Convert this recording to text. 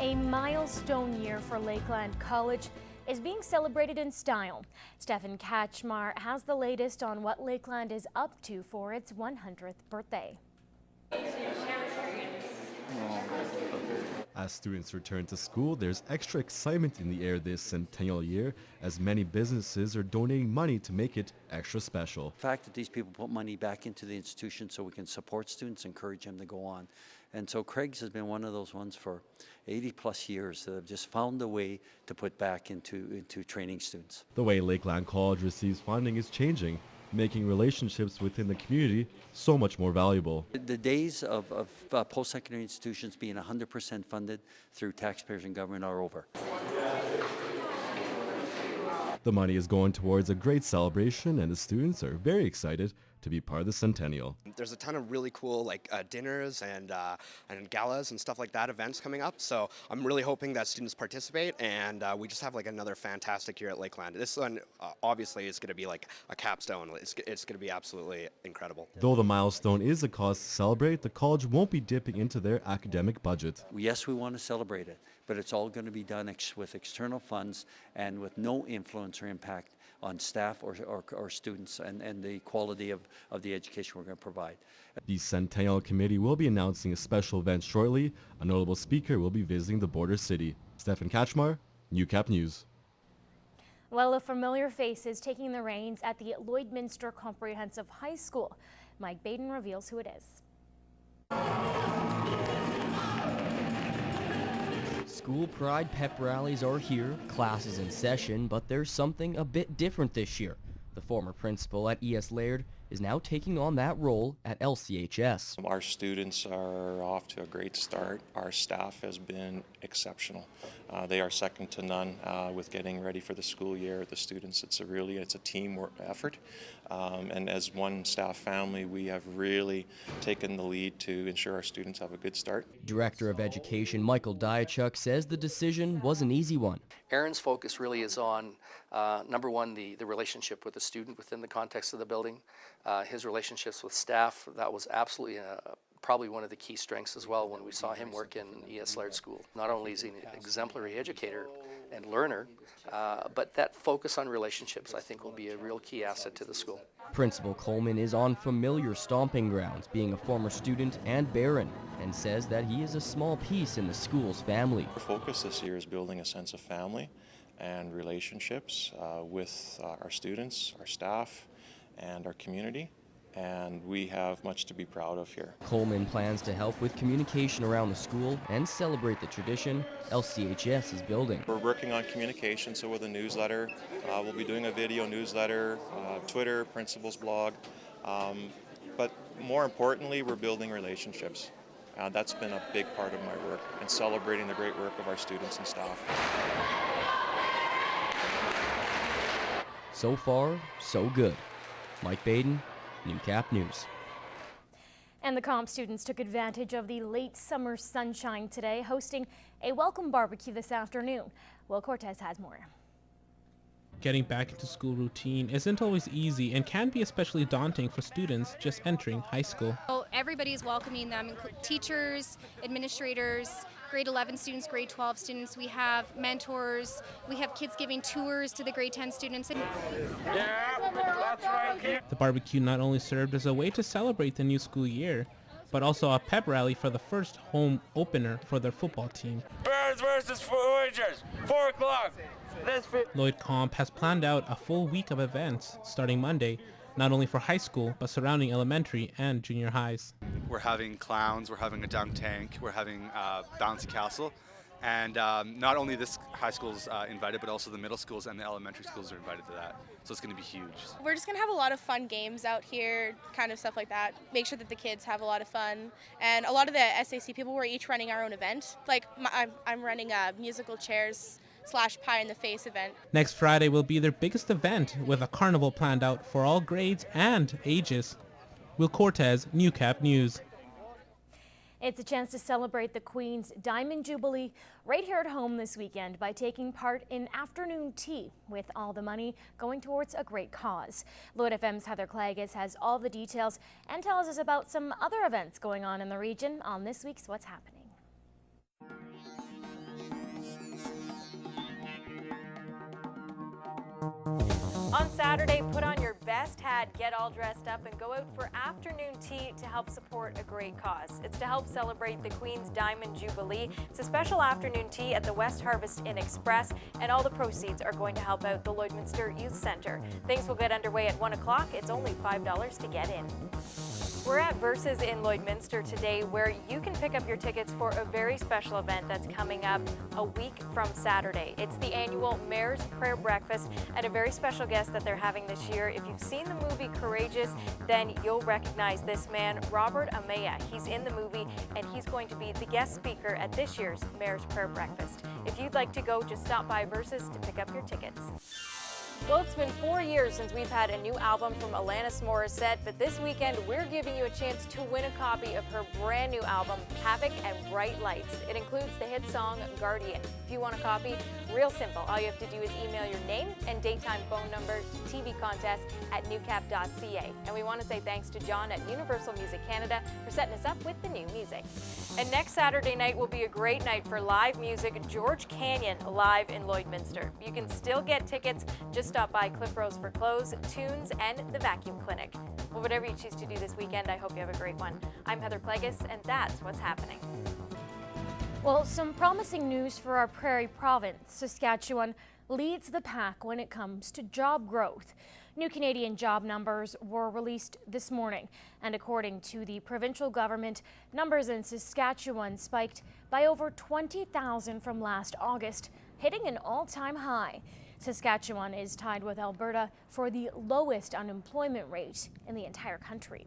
A milestone year for Lakeland College is being celebrated in style. Stefan Kachmar has the latest on what Lakeland is up to for its 100th birthday. As students return to school, there's extra excitement in the air this centennial year, as many businesses are donating money to make it extra special. The fact that these people put money back into the institution so we can support students, encourage them to go on. And so Craig's has been one of those ones for 80 plus years that have just found a way to put back into training students. The way Lakeland College receives funding is changing, making relationships within the community so much more valuable. The days of post-secondary institutions being 100% funded through taxpayers and government are over. The money is going towards a great celebration, and the students are very excited to be part of the centennial. There's a ton of really cool dinners and galas and stuff like that, events coming up. So I'm really hoping that students participate, and we just have another fantastic year at Lakeland. This one obviously is going to be like a capstone. It's going to be absolutely incredible. Though the milestone is a cause to celebrate, the college won't be dipping into their academic budget. Yes, we want to celebrate it, but it's all going to be done with external funds and with no influence or impact on staff or students and the quality of the education we're going to provide. The Centennial Committee will be announcing a special event shortly. A notable speaker will be visiting the border city. Stefan Kachmar, Newcap News. Well, a familiar face is taking the reins at the Lloydminster Comprehensive High School. Mike Baden reveals who it is. School Pride pep rallies are here, classes in session, but there's something a bit different this year. The former principal at ES Laird is now taking on that role at LCHS. Our students are off to a great start. Our staff has been exceptional. They are second to none with getting ready for the school year. The students, it's a teamwork effort. And as one staff family, we have really taken the lead to ensure our students have a good start. Director of Education Michael Diachuk says the decision was an easy one. Aaron's focus really is on, number one, the relationship with the student within the context of the building. His relationships with staff, that was absolutely probably one of the key strengths as well when we saw him work in ES Laird School. Not only is he an exemplary educator and learner, but that focus on relationships I think will be a real key asset to the school. Principal Coleman is on familiar stomping grounds, being a former student and Baron, and says that he is a small piece in the school's family. Our focus this year is building a sense of family and relationships with our students, our staff, and our community, and we have much to be proud of here. Coleman plans to help with communication around the school and celebrate the tradition LCHS is building. We're working on communication, so with a newsletter, we'll be doing a video newsletter, Twitter, principal's blog, but more importantly, we're building relationships. That's been a big part of my work, and celebrating the great work of our students and staff. So far, so good. Mike Baden, Newcap News. And the comp students took advantage of the late summer sunshine today, hosting a welcome barbecue this afternoon. Will Cortez has more. Getting back into school routine isn't always easy and can be especially daunting for students just entering high school. So everybody's welcoming them, teachers, administrators, grade 11 students, grade 12 students. We have mentors. We have kids giving tours to the grade 10 students. The barbecue not only served as a way to celebrate the new school year, but also a pep rally for the first home opener for their football team. Birds versus Voyagers, 4 o'clock. Lloyd Comp has planned out a full week of events starting Monday, not only for high school, but surrounding elementary and junior highs. We're having clowns, we're having a dunk tank, we're having bouncy castle, and not only this high school's invited, but also the middle schools and the elementary schools are invited to that. So it's going to be huge. We're just going to have a lot of fun games out here, kind of stuff like that. Make sure that the kids have a lot of fun. And a lot of the SAC people, we're each running our own event. Like I'm running a musical chairs / pie in the face event. Next Friday will be their biggest event, with a carnival planned out for all grades and ages. Will Cortez, Newcap News. It's a chance to celebrate the Queen's Diamond Jubilee right here at home this weekend by taking part in afternoon tea, with all the money going towards a great cause. Lloyd FM's Heather Clagis has all the details and tells us about some other events going on in the region on this week's What's Happening. Saturday, put on your best hat, get all dressed up, and go out for afternoon tea to help support a great cause. It's to help celebrate the Queen's Diamond Jubilee. It's a special afternoon tea at the West Harvest Inn Express, and all the proceeds are going to help out the Lloydminster Youth Centre. Things will get underway at 1 o'clock. It's only $5 to get in. We're at Versus in Lloydminster today, where you can pick up your tickets for a very special event that's coming up a week from Saturday. It's the annual Mayor's Prayer Breakfast, and a very special guest that they're having this year. If you've seen the movie Courageous, then you'll recognize this man, Robert Amaya. He's in the movie, and he's going to be the guest speaker at this year's Mayor's Prayer Breakfast. If you'd like to go, just stop by Versus to pick up your tickets. Well, it's been 4 years since we've had a new album from Alanis Morissette, but this weekend we're giving you a chance to win a copy of her brand new album, Havoc and Bright Lights. It includes the hit song Guardian. If you want a copy, real simple. All you have to do is email your name and daytime phone number to tvcontest@newcap.ca. And we want to say thanks to John at Universal Music Canada for setting us up with the new music. And next Saturday night will be a great night for live music. George Canyon live in Lloydminster. You can still get tickets. Just stop by Cliff Rose for Clothes, Tunes, and the Vacuum Clinic. Well, whatever you choose to do this weekend, I hope you have a great one. I'm Heather Plegas, and that's what's happening. Well, some promising news for our Prairie Province. Saskatchewan leads the pack when it comes to job growth. New Canadian job numbers were released this morning, and according to the provincial government, numbers in Saskatchewan spiked by over 20,000 from last August, hitting an all-time high. Saskatchewan is tied with Alberta for the lowest unemployment rate in the entire country.